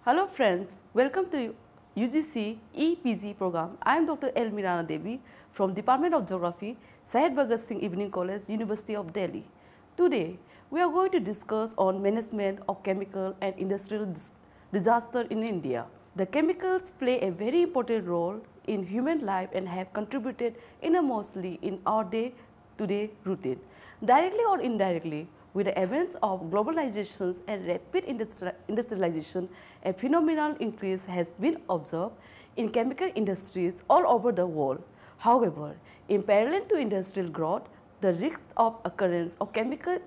Hello friends, welcome to UGC EPG program. I am Dr. L. Mirana Devi from Department of Geography, Syed Bhagat Singh Evening College, University of Delhi. Today, we are going to discuss on management of chemical and industrial disaster in India. The chemicals play a very important role in human life and have contributed enormously in our day-to-day routine. Directly or indirectly, with the events of globalizations and rapid industrialization, a phenomenal increase has been observed in chemical industries all over the world. However, in parallel to industrial growth, the risks of occurrence of chemical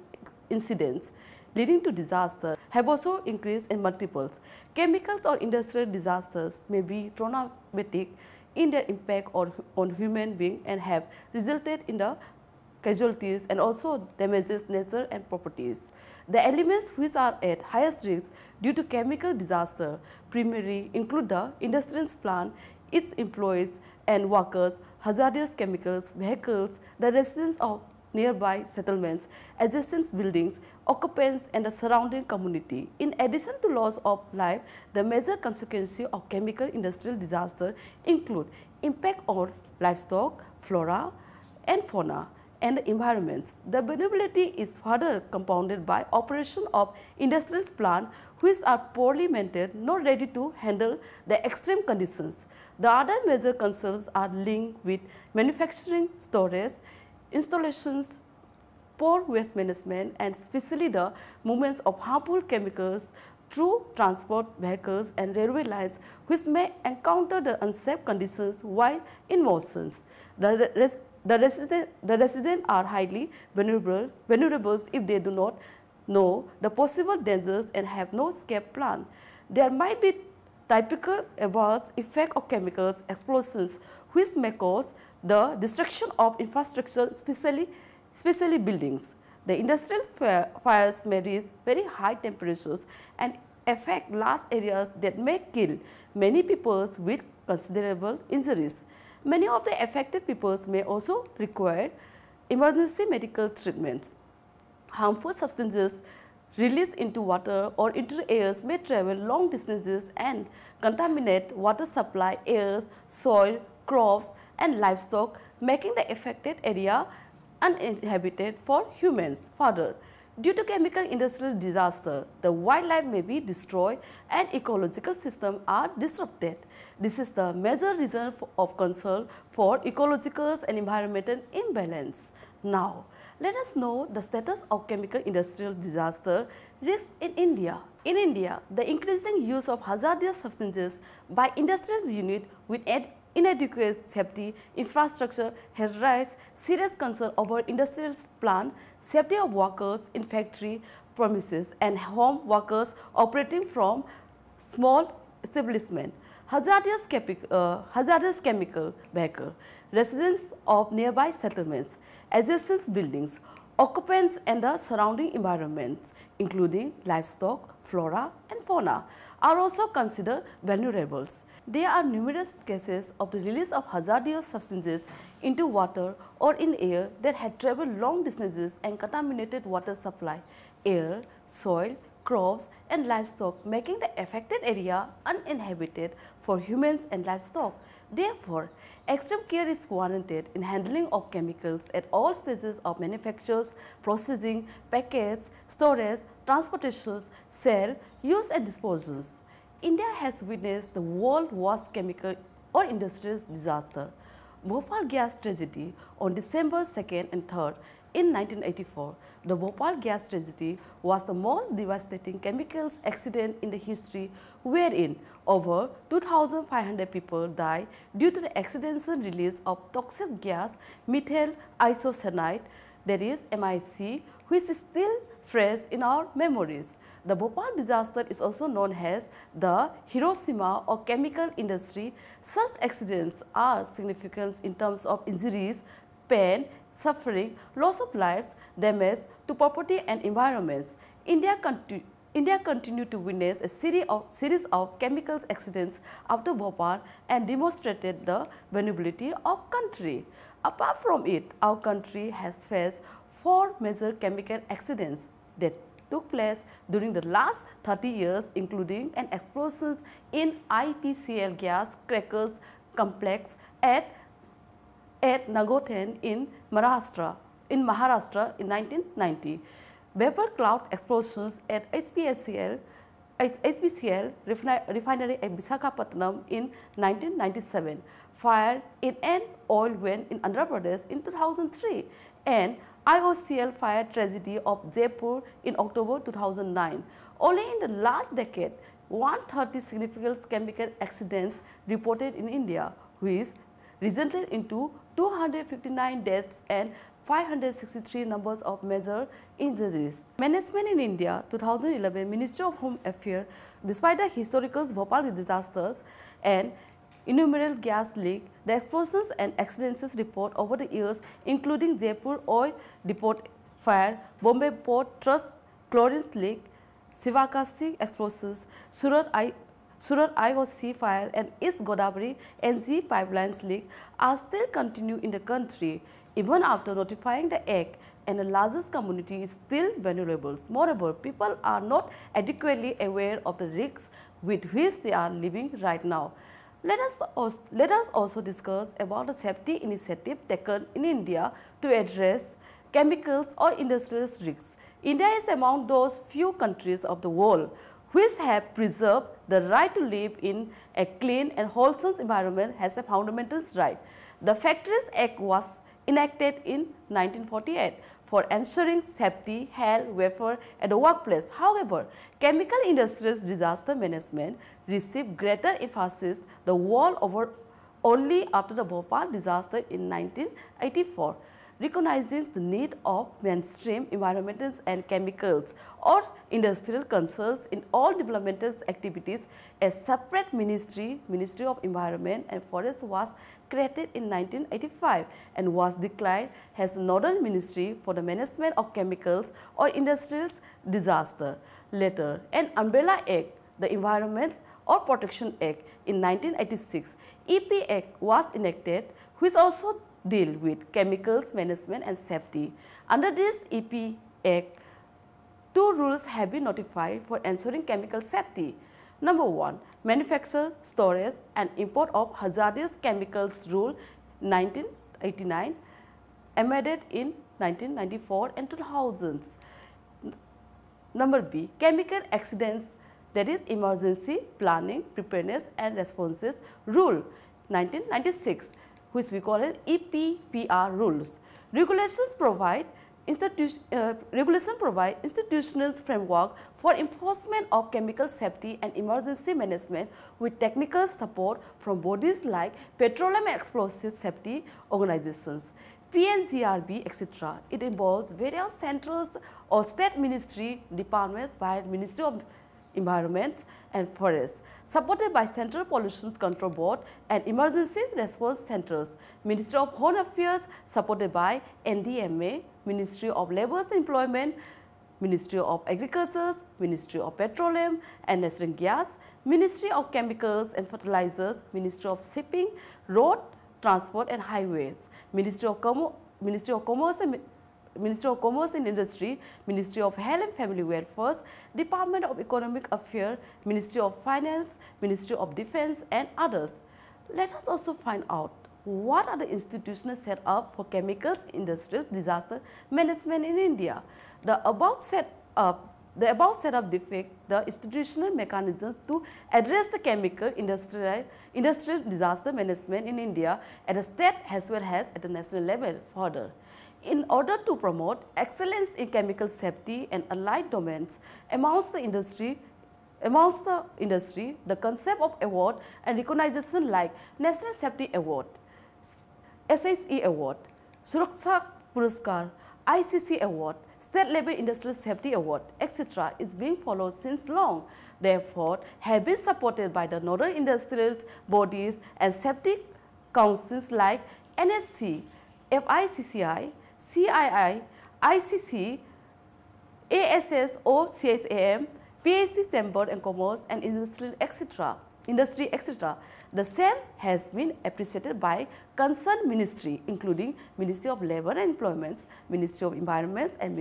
incidents leading to disaster have also increased in multiples. Chemicals or industrial disasters may be traumatic in their impact on human beings and have resulted in the casualties and also damages nature and properties. The elements which are at highest risk due to chemical disaster primarily include the industrial plant, its employees and workers, hazardous chemicals, vehicles, the residents of nearby settlements, adjacent buildings, occupants and the surrounding community. In addition to loss of life, the major consequences of chemical industrial disaster include impact on livestock, flora and fauna, and the environments. The vulnerability is further compounded by operation of industrial plants which are poorly maintained, not ready to handle the extreme conditions. The other major concerns are linked with manufacturing, storage, installations, poor waste management and especially the movements of harmful chemicals through transport vehicles and railway lines which may encounter the unsafe conditions while in motion. The residents are highly vulnerable if they do not know the possible dangers and have no escape plan. There might be typical adverse effect of chemicals explosions which may cause the destruction of infrastructure, especially buildings. The industrial fires may reach very high temperatures and affect large areas that may kill many people with considerable injuries. Many of the affected people may also require emergency medical treatment. Harmful substances released into water or into the air may travel long distances and contaminate water supply, air, soil, crops and livestock, making the affected area uninhabited for humans. Further, due to chemical industrial disaster, the wildlife may be destroyed and ecological systems are disrupted. This is the major reason of concern for ecological and environmental imbalance. Now, let us know the status of chemical industrial disaster risks in India. In India, the increasing use of hazardous substances by industrial units with inadequate safety infrastructure has raised serious concern over industrial plant, safety of workers in factory premises and home workers operating from small establishments. Hazardous chemical vehicle, residents of nearby settlements, adjacent buildings, occupants and the surrounding environments, including livestock, flora and fauna, are also considered vulnerable. There are numerous cases of the release of hazardous substances into water or in air that had traveled long distances and contaminated water supply, air, soil, crops and livestock, making the affected area uninhabited for humans and livestock. Therefore, extreme care is warranted in handling of chemicals at all stages of manufactures, processing, package, storage, transportation, sale, use and disposals. India has witnessed the world's worst chemical or industrial disaster. Bhopal gas tragedy on December 2nd and 3rd in 1984. The Bhopal gas tragedy was the most devastating chemicals accident in the history wherein over 2,500 people died due to the accidental release of toxic gas methyl isocyanate, that is MIC, which is still fresh in our memories. The Bhopal disaster is also known as the Hiroshima of chemical industry. Such accidents are significant in terms of injuries, pain, suffering, loss of lives, damage to property and environments. India continued to witness a series of chemical accidents after Bhopal and demonstrated the vulnerability of country. Apart from it, our country has faced 4 major chemical accidents that took place during the last 30 years, including an explosion in IPCL gas crackers complex at Nagothane in Maharashtra in 1990, vapor cloud explosions at HPCL refinery at Visakhapatnam in 1997, fire in an oil well in Andhra Pradesh in 2003, and IOCL fire tragedy of Jaipur in October 2009. Only in the last decade, 130 significant chemical accidents reported in India, which resulted into 259 deaths and 563 numbers of major injuries. Management in India, 2011, Ministry of Home Affairs, despite the historical Bhopal disasters and innumerable gas leak, the explosions and accidents report over the years, including Jaipur oil depot fire, Bombay Port Trust chlorine leak, Sivakasi explosions, Surat IOC fire and East Godavari NG pipelines leak are still continue in the country, even after notifying the act, and the largest community is still vulnerable. Moreover, people are not adequately aware of the risks with which they are living right now. Let us also discuss about the safety initiative taken in India to address chemicals or industrial risks. India is among those few countries of the world which have preserved the right to live in a clean and wholesome environment as a fundamental right. The Factories Act was enacted in 1948 for ensuring safety, health, welfare at the workplace. However, chemical industries disaster management received greater emphasis the world over only after the Bhopal disaster in 1984. Recognizing the need of mainstream environmental and chemicals or industrial concerns in all developmental activities, a separate Ministry of Environment and Forest was created in 1985 and was declared as the Northern Ministry for the Management of Chemicals or Industrial Disaster. Later, an umbrella act, the Environment or Protection Act in 1986, EP Act was enacted, which also deal with chemicals management and safety. Under this EP Act, two rules have been notified for ensuring chemical safety. Number 1, manufacture, storage and import of hazardous chemicals rule 1989, amended in 1994 and 2000s. Number B, chemical accidents, that is emergency planning, preparedness and responses rule 1996. Which we call as EPPR rules. Regulations provide institutional framework for enforcement of chemical safety and emergency management with technical support from bodies like Petroleum and Explosives Safety Organizations, PNGRB, etc. It involves various central or state ministry departments by Ministry of Environment and Forests, supported by Central Pollution Control Board and Emergency Response Centers, Ministry of Home Affairs, supported by NDMA, Ministry of Labour and Employment, Ministry of Agriculture, Ministry of Petroleum and Natural Gas, Ministry of Chemicals and Fertilizers, Ministry of Shipping, Road, Transport and Highways, Ministry of Commerce and Industry, Ministry of Health and Family Welfare, Department of Economic Affairs, Ministry of Finance, Ministry of Defense and others. Let us also find out what are the institutions set up for chemicals industrial disaster management in India. The above set up depict the institutional mechanisms to address the chemical industrial disaster management in India at the state as well as at the national level. Further, in order to promote excellence in chemical safety and allied domains amongst the industry, the concept of award and recognition like National Safety Award, SSE Award, Suraksha Puraskar, ICC Award, State Level Industrial Safety Award, etc. is being followed since long. The effort have been supported by the northern industrial bodies and safety councils like NSC, FICCI, CII, ICC, ASSO, CSAM, PhD Chamber and Commerce and Industry, etc. The same has been appreciated by concerned ministry, including Ministry of Labour and Employment, Ministry of Environment and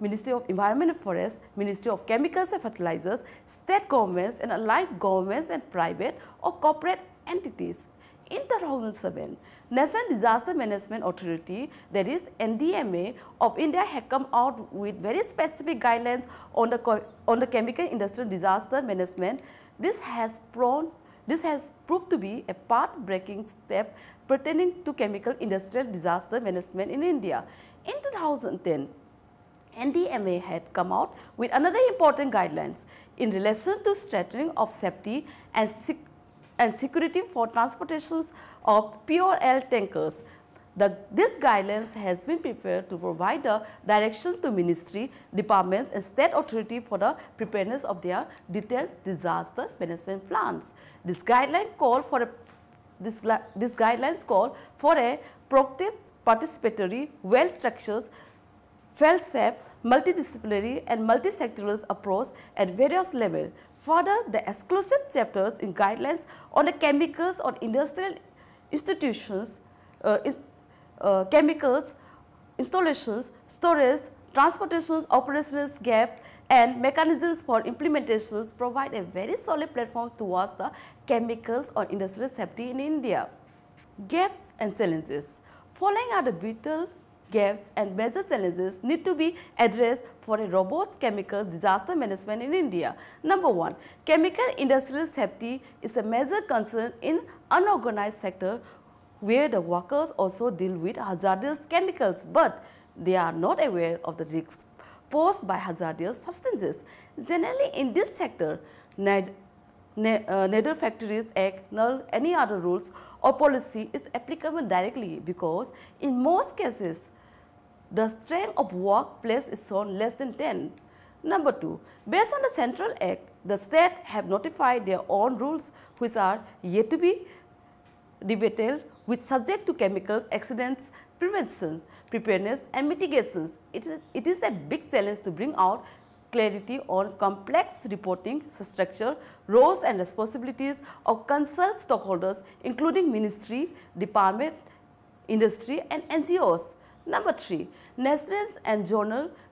Ministry of Environment and Forest, Ministry of Chemicals and Fertilizers, state governments and allied governments and private or corporate entities. In 2007, National Disaster Management Authority, that is NDMA of India, had come out with very specific guidelines on the chemical industrial disaster management. This has proved to be a path-breaking step pertaining to chemical industrial disaster management in India. In 2010, NDMA had come out with another important guidelines in relation to strengthening of safety and security for transportations of pure oil tankers. This guidelines has been prepared to provide the directions to ministry, departments and state authority for the preparedness of their detailed disaster management plans. This guidelines call for a proactive, participatory, well-structured, fail-safe, multidisciplinary and multi-sectoral approach at various levels. Further, the exclusive chapters in guidelines on the chemicals or industrial institutions, chemicals, installations, storage, transportations, operations, gap and mechanisms for implementations provide a very solid platform towards the chemicals or industrial safety in India. Gaps and challenges. Following are the vital gaps and major challenges need to be addressed for a robust chemical disaster management in India. Number 1, chemical industrial safety is a major concern in unorganized sector where the workers also deal with hazardous chemicals, but they are not aware of the risks posed by hazardous substances. Generally, in this sector, neither Factories Act nor any other rules or policy is applicable directly because in most cases, the strength of workplace is shown less than 10. Number 2, based on the Central Act, the state have notified their own rules which are yet to be debated which subject to chemical accidents prevention, preparedness and mitigations. It is a big challenge to bring out clarity on complex reporting structure, roles and responsibilities of concerned stakeholders including ministry, department, industry and NGOs. Number 3, national and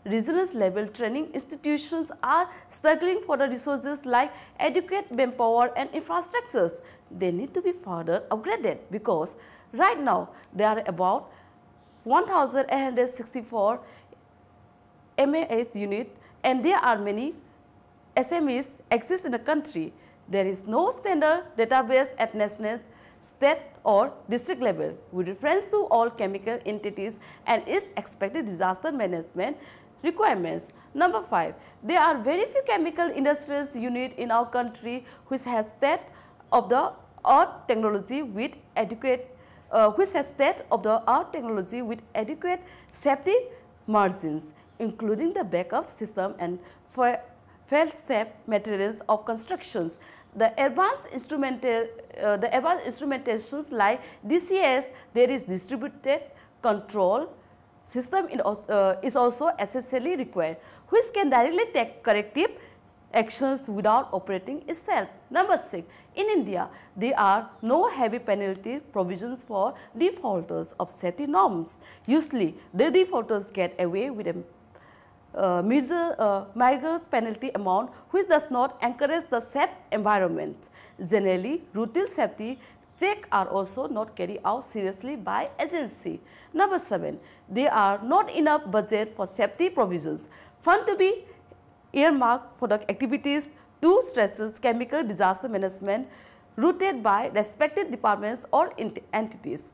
regional level training institutions are struggling for the resources like adequate manpower and infrastructures. They need to be further upgraded because right now there are about 1,864 MAS units and there are many SMEs exist in the country. There is no standard database at national, state or district level with reference to all chemical entities and its expected disaster management requirements. Number 5, there are very few chemical industries units in our country which has state-of-the-art technology with adequate safety margins, including the backup system and fail-safe materials of constructions. The advanced instrumentations like DCS, there is distributed control system is also essentially required, which can directly take corrective actions without operating itself. Number 6, in India, there are no heavy penalty provisions for defaulters of safety norms. Usually, the defaulters get away with a meager penalty amount which does not encourage the safe environment. Generally, routine safety checks are also not carried out seriously by agency. Number 7, there are not enough budget for safety provisions. Fund to be earmarked for the activities to strengthen chemical disaster management routed by respective departments or entities.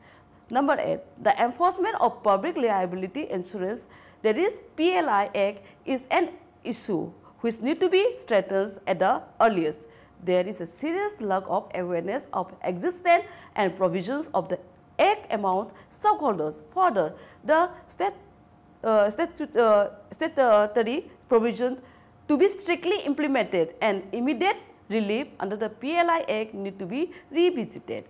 Number 8, the enforcement of public liability insurance, that is PLI Act, is an issue which need to be strengthened at the earliest. There is a serious lack of awareness of existence and provisions of the Act among stakeholders. Further, the statutory provisions to be strictly implemented and immediate relief under the PLI Act need to be revisited.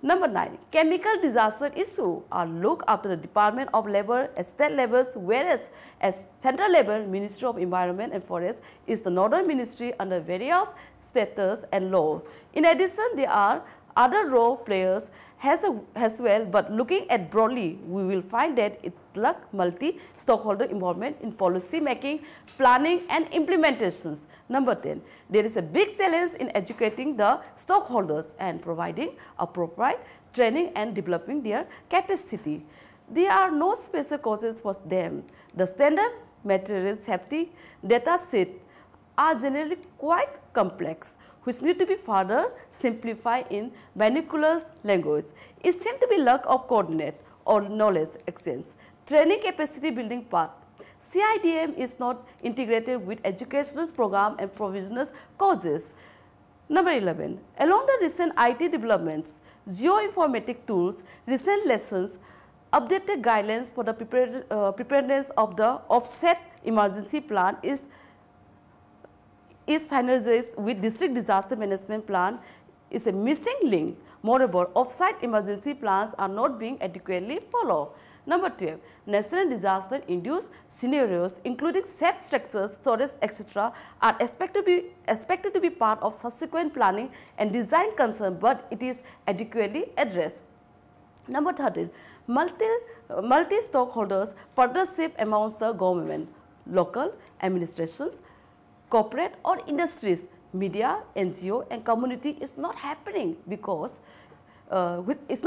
Number 9, chemical disaster issue are looked after the Department of Labor at state levels, whereas at central level, Ministry of Environment and Forest is the northern ministry under various statutes and law. In addition, there are other role players as well, but looking at broadly, we will find that it lacks multi-stakeholder involvement in policy making, planning and implementations. Number 10, there is a big challenge in educating the stakeholders and providing appropriate training and developing their capacity. There are no special courses for them. The standard material safety data set are generally quite complex, which need to be further simplified in vernacular language. It seems to be lack of coordinate or knowledge exchange. Training capacity building part. CIDM is not integrated with educational program and provisional courses. Number 11. Along the recent IT developments, geoinformatic tools, recent lessons, updated guidelines for the preparedness of the offset emergency plan is synergized with district disaster management plan is a missing link. Moreover, offsite emergency plans are not being adequately followed. Number 12, national disaster-induced scenarios, including safe structures, storage, etc., are expected to be part of subsequent planning and design concern, but it is adequately addressed. Number 13, multi-stakeholders partnership amongst the government, local administrations, corporate or industries, media, NGO and community is not happening because which is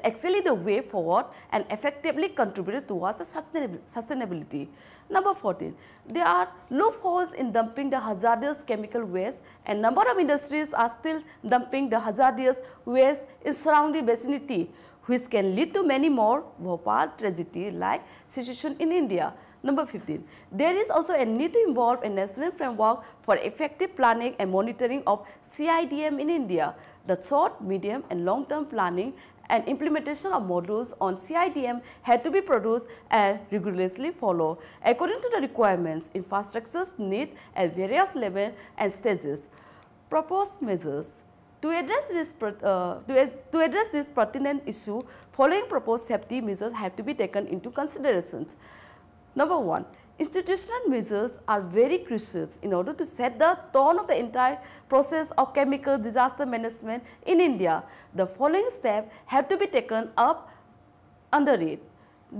actually the way forward and effectively contributed towards the sustainability. Number 14, there are loopholes in dumping the hazardous chemical waste and number of industries are still dumping the hazardous waste in surrounding vicinity, which can lead to many more Bhopal tragedy like situation in India. Number 15, there is also a need to involve a national framework for effective planning and monitoring of CIDM in India. The short, medium and long-term planning and implementation of modules on CIDM had to be produced and rigorously followed. According to the requirements, infrastructures need at various levels and stages. Proposed measures. To address this pertinent issue, following proposed safety measures have to be taken into consideration. Number 1, institutional measures are very crucial in order to set the tone of the entire process of chemical disaster management in India. The following steps have to be taken up under it.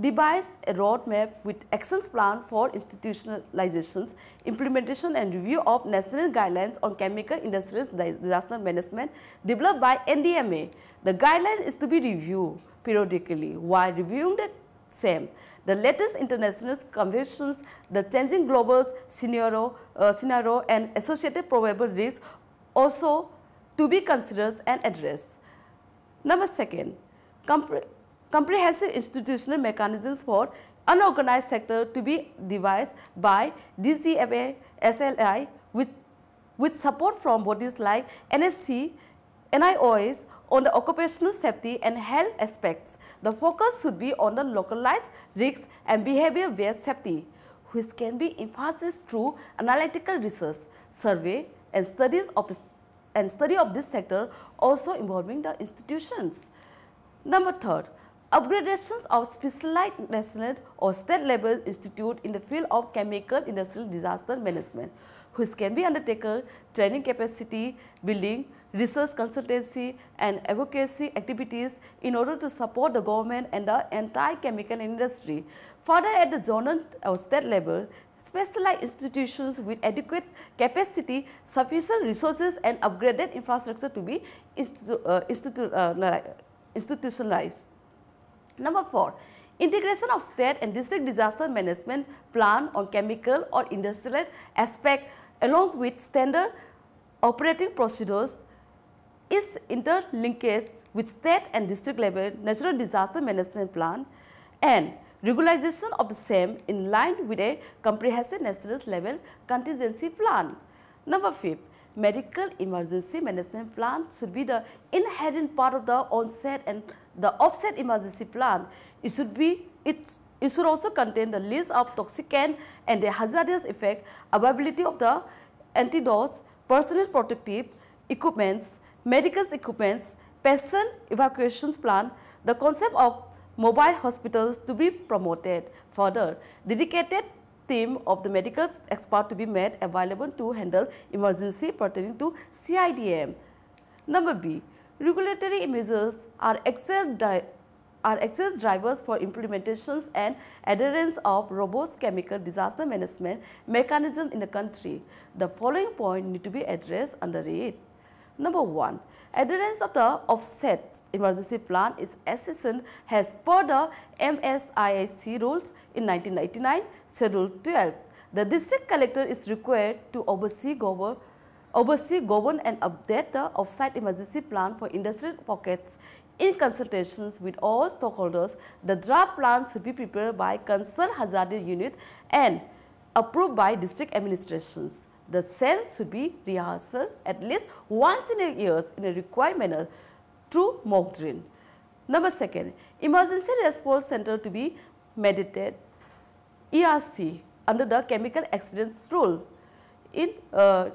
Devise a roadmap with actions plan for institutionalizations, implementation and review of national guidelines on chemical industries disaster management developed by NDMA. The guideline is to be reviewed periodically. While reviewing the same, the latest international conventions, the changing global scenario and associated probable risks also to be considered and addressed. Number 2, comprehensive institutional mechanisms for unorganized sector to be devised by DGFA, SLI with support from bodies like NSC, NIOS on the occupational safety and health aspects. The focus should be on the localized risks and behavior-based safety, which can be emphasized through analytical research, survey and study of this sector also involving the institutions. Number 3, upgradations of specialized national or state level institute in the field of chemical industrial disaster management, which can be undertaken training capacity building, research consultancy and advocacy activities in order to support the government and the entire chemical industry. Further, at the zonal or state level, specialized institutions with adequate capacity, sufficient resources and upgraded infrastructure to be institutionalized. Number 4, integration of state and district disaster management plan on chemical or industrial aspect along with standard operating procedures is interlinked with state and district level natural disaster management plan and regularization of the same in line with a comprehensive national level contingency plan. Number 5, medical emergency management plan should be the inherent part of the onset and the offset emergency plan. It should also contain the list of toxicant and the hazardous effect, availability of the antidotes, personal protective equipments, medical equipments, patient evacuations plan, the concept of mobile hospitals to be promoted. Further, dedicated team of the medical expert to be made available to handle emergency pertaining to CIDM. Number B, Regulatory measures are access drivers for implementations and adherence of robust chemical disaster management mechanism in the country. The following points need to be addressed under it. Number 1. Adherence of the offset emergency plan is essential as per the MSIAC rules in 1999, Schedule 12. The district collector is required to oversee, govern and update the offsite emergency plan for industrial pockets in consultations with all stakeholders. The draft plan should be prepared by concerned hazardous unit and approved by district administrations. The same should be rehearsed at least once in a year in a required manner through mock drill. Number 2, Emergency Response Center to be mandated ERC under the Chemical Accidents Rule.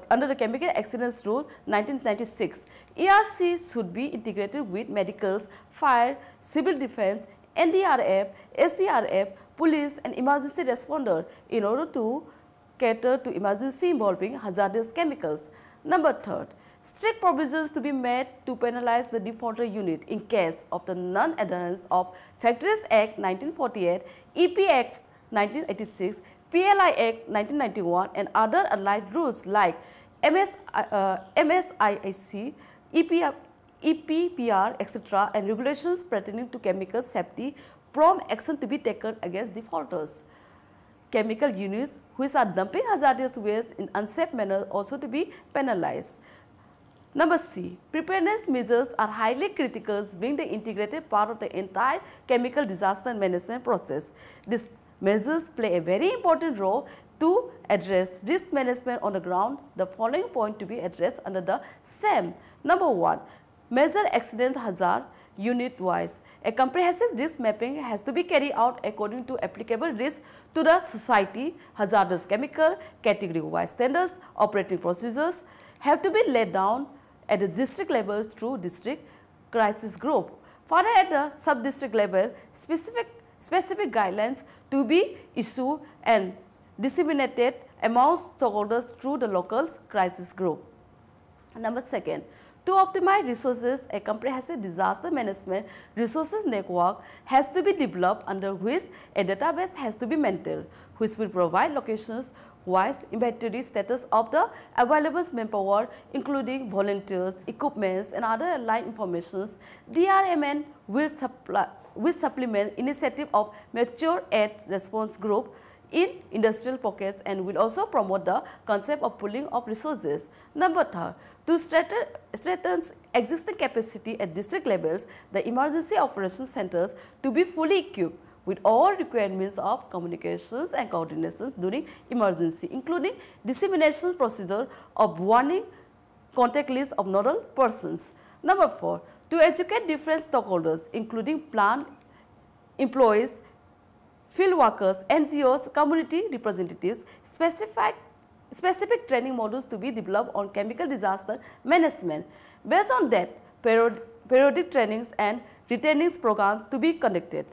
Under the Chemical Accidents Rule 1996, ERC should be integrated with medicals, fire, civil defense, NDRF, SDRF, police and emergency responder in order to cater to emergency involving hazardous chemicals. Number 3, strict provisions to be made to penalize the defaulter unit in case of the non-adherence of Factories Act 1948, EP Act 1986, PLI Act 1991 and other allied rules like MSIAC, EPPR, etc. and regulations pertaining to chemical safety, prompt action to be taken against defaulters. Chemical units which are dumping hazardous waste in unsafe manner also to be penalized. Number C, preparedness measures are highly critical, being the integrated part of the entire chemical disaster management process. These measures play a very important role to address risk management on the ground. The following point to be addressed under the same. Number 1, measure accident hazard unit-wise. A comprehensive risk mapping has to be carried out according to applicable risk to the society. Hazardous chemical category-wise standards, operating procedures have to be laid down at the district level through district crisis group. Further, at the sub-district level, specific guidelines to be issued and disseminated amongst stakeholders through the local crisis group. Number 2, to optimize resources, a comprehensive disaster management resources network has to be developed under which a database has to be maintained, which will provide locations-wise inventory status of the available manpower, including volunteers, equipments, and other allied informations. DRMN will supplement initiative of mature aid response group in industrial pockets and will also promote the concept of pooling of resources. Number 3, to strengthen existing capacity at district levels, the emergency operations centers to be fully equipped with all required means of communications and coordinations during emergency, including dissemination procedure of warning, contact list of nodal persons. Number 4, to educate different stakeholders, including plant employees, field workers, NGOs, community representatives, specific training modules to be developed on chemical disaster management. Based on that, periodic trainings and retrainings programs to be conducted.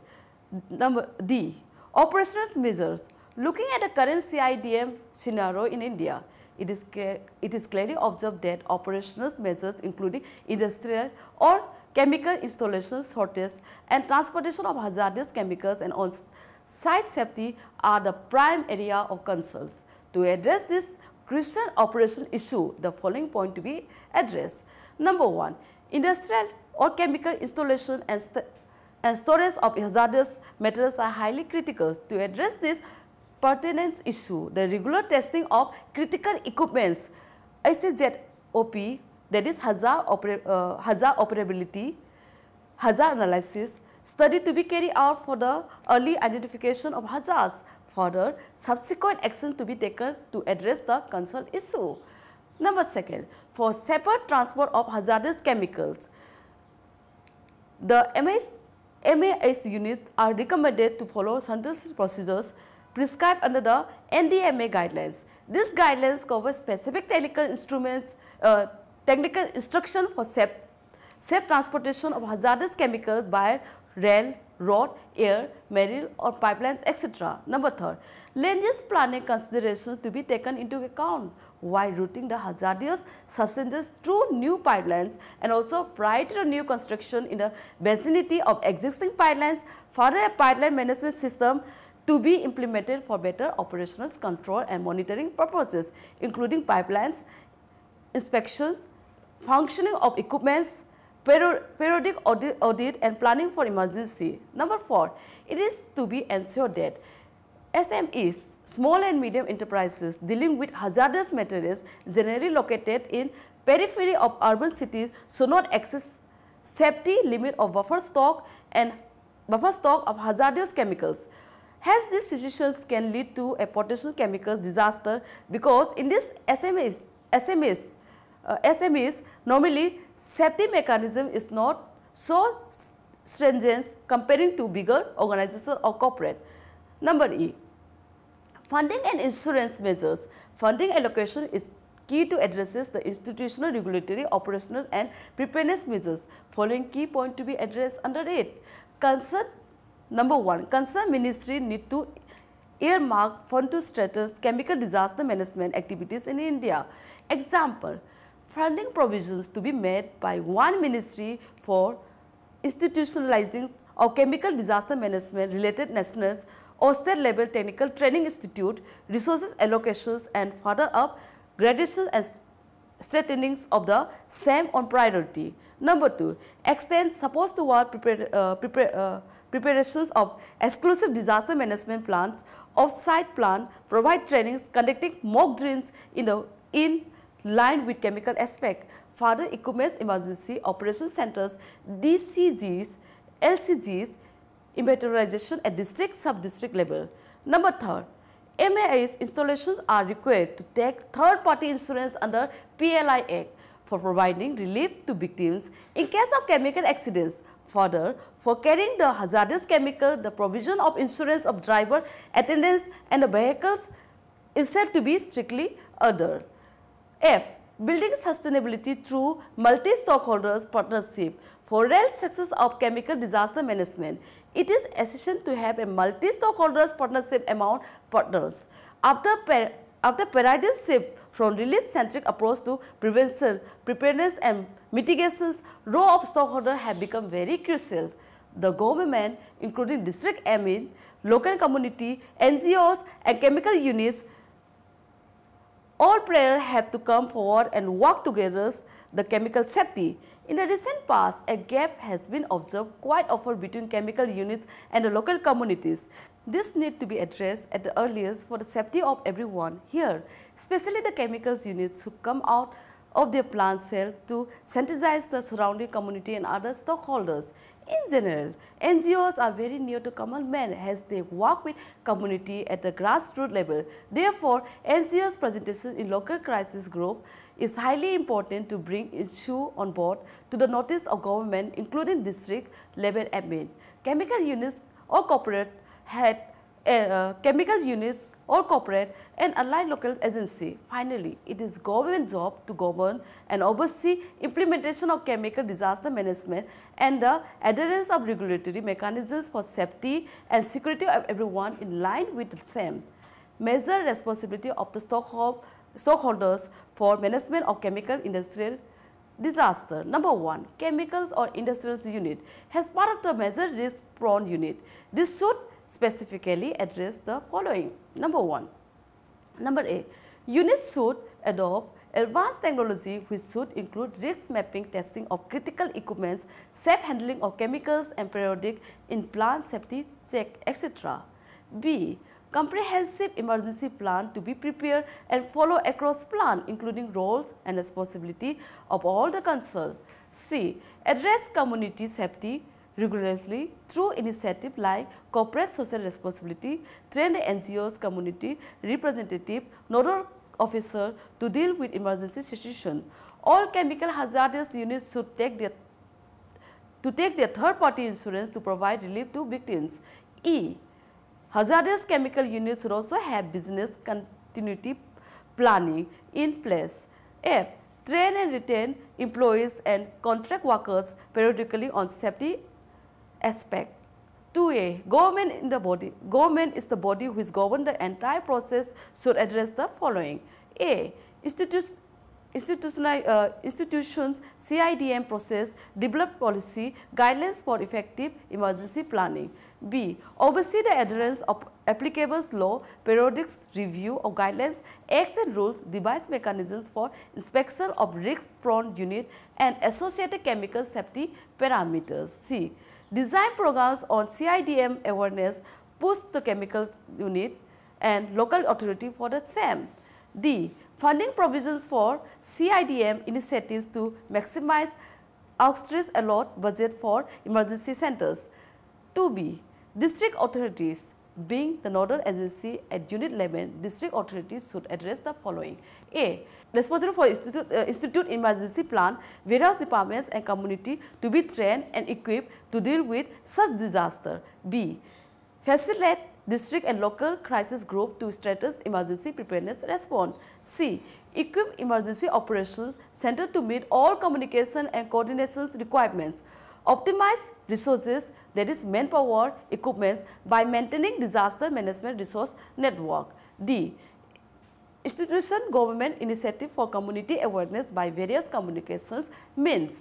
Number D, operational measures. Looking at the current CIDM scenario in India, it is clearly observed that operational measures including industrial or chemical installations, shortage and transportation of hazardous chemicals and on-site safety are the prime area of concerns. To address this crucial operation issue, the following point to be addressed. Number 1, industrial or chemical installation and storage of hazardous materials are highly critical. To address this pertinent issue, the regular testing of critical equipments, HAZOP, that is hazard operability, hazard analysis, study to be carried out for the early identification of hazards. Further, subsequent action to be taken to address the concerned issue. Number 2, for safer transport of hazardous chemicals, the MAS units are recommended to follow certain procedures prescribed under the NDMA guidelines. These guidelines cover specific technical instruction for safe transportation of hazardous chemicals by rail, road, air, marine or pipelines, etc. Number 3, land use planning considerations to be taken into account while routing the hazardous substances through new pipelines, and also prior to the new construction in the vicinity of existing pipelines, further a pipeline management system to be implemented for better operational control and monitoring purposes, including pipelines, inspections, functioning of equipments, periodic audit and planning for emergency. Number 4, it is to be ensured that SMEs, small and medium enterprises dealing with hazardous materials generally located in periphery of urban cities should not access safety limit of buffer stock of hazardous chemicals. Hence, these situations can lead to a potential chemical disaster because in this SMEs, normally safety mechanism is not so stringent comparing to bigger organizations or corporate. Number E, funding and insurance measures. Funding allocation is key to addresses the institutional, regulatory, operational and preparedness measures. Following key point to be addressed under it. Number 1, concerned ministry need to earmark fund to strengthen chemical disaster management activities in India. Example, funding provisions to be made by one ministry for institutionalizing of chemical disaster management related national or state level technical training institute, resources allocations and further up gradation and strengthenings of the same on priority. Number 2, extend supposed toward preparations of exclusive disaster management plans, off-site plan, provide trainings, conducting mock drills in line with chemical aspect, further equipment emergency operation centers, DCGs, LCGs, inventorization at district sub-district level. Number 3, MAI's installations are required to take third-party insurance under PLI Act for providing relief to victims in case of chemical accidents. Further, for carrying the hazardous chemical, the provision of insurance of driver, attendants and the vehicles is said to be strictly ordered. F, building sustainability through multi-stakeholders partnership. For real success of chemical disaster management, it is essential to have a multi-stakeholders partnership among partners. After paradigm shift from release-centric approach to prevention, preparedness and mitigations, role of stakeholders have become very crucial. The government, including district admin, local community, NGOs and chemical units, all players have to come forward and work together the chemical safety. In the recent past, a gap has been observed quite often between chemical units and the local communities. This needs to be addressed at the earliest for the safety of everyone here, especially the chemicals units who come out of their plant cell to sensitize the surrounding community and other stakeholders. In general, NGOs are very near to common man as they work with community at the grassroots level. Therefore, NGOs' presentation in local crisis group is highly important to bring issue on board to the notice of government, including district level admin, chemical units or corporate and allied local agency. Finally, it is government job to govern and oversee implementation of chemical disaster management and the adherence of regulatory mechanisms for safety and security of everyone in line with the same. Major responsibility of the stockholders for management of chemical industrial disaster. Number 1, chemicals or industrial unit as part of the major risk prone unit. This should specifically address the following. Number 1. Number A, units should adopt advanced technology which should include risk mapping, testing of critical equipments, safe handling of chemicals and periodic in-plant safety check, etc. B, comprehensive emergency plan to be prepared and follow across plan, including roles and responsibility of all the concerned. C, address community safety rigorously through initiative like corporate social responsibility, train the NGOs, community representative, nodal officer to deal with emergency situation. All chemical hazardous units should take their third-party insurance to provide relief to victims. E, hazardous chemical units should also have business continuity planning in place. F, train and retain employees and contract workers periodically on safety aspect 2A, government is the body which governs the entire process should address the following. A. Institutions CIDM process develop policy guidelines for effective emergency planning. B. Oversee the adherence of applicable law, periodic review of guidelines, acts and rules, devise mechanisms for inspection of risk-prone unit and associated chemical safety parameters. C. Design programs on CIDM awareness, push the chemical unit and local authority for the same. D. Funding provisions for CIDM initiatives to maximize outstretched allot budget for emergency centers. 2B. District authorities, being the nodal agency at unit level, district authorities should address the following. A. Responsible for institute emergency plan, various departments and community to be trained and equipped to deal with such disaster. B. Facilitate district and local crisis group to strengthen emergency preparedness response. C. Equip emergency operations center to meet all communication and coordination requirements. Optimize resources, that is manpower, equipments by maintaining disaster management resource network. D. Institution government initiative for community awareness by various communications means.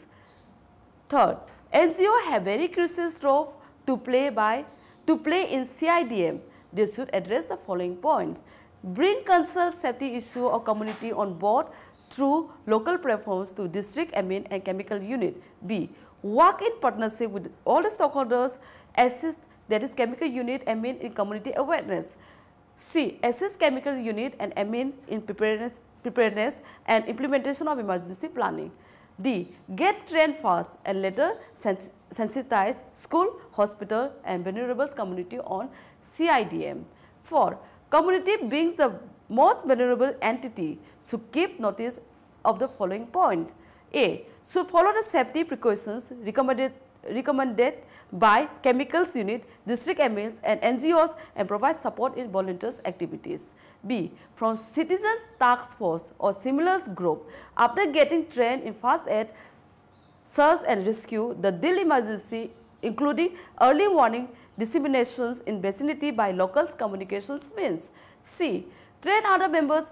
Third, NGO have very crucial role to play in CIDM. They should address the following points. Bring concern safety issue of community on board through local platforms to district admin and chemical unit. B. Work in partnership with all the stakeholders, assist, that is chemical unit, admin in community awareness. C. Assist chemical unit and admin in preparedness and implementation of emergency planning. D. Get trained fast and later sensitize school, hospital and vulnerable community on CIDM. 4. Community being the most vulnerable entity should keep notice of the following point. A. Should follow the safety precautions recommended by chemicals unit, district admins and NGOs and provide support in volunteers activities. B. From citizens task force or similar group, after getting trained in fast aid, search and rescue, the deal emergency including early warning disseminations in vicinity by local communications means. C. Train other members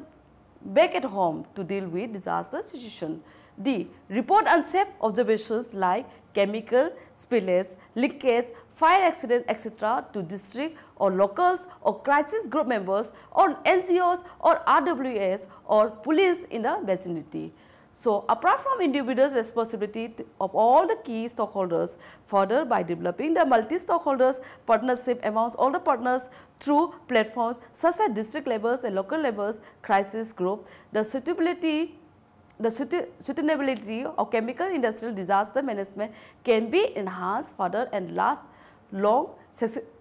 back at home to deal with disaster situation. D. Report unsafe observations like chemical spillage, leakage, fire accident, etc. to district or locals or crisis group members or NGOs or RWS or police in the vicinity. So, apart from individuals' responsibility of all the key stakeholders, further by developing the multi-stakeholders partnership amongst all the partners through platforms such as district levels and local levels, crisis group, the sustainability of chemical industrial disaster management can be enhanced further and last long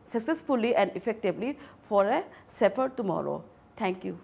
successfully and effectively for a safer tomorrow. Thank you.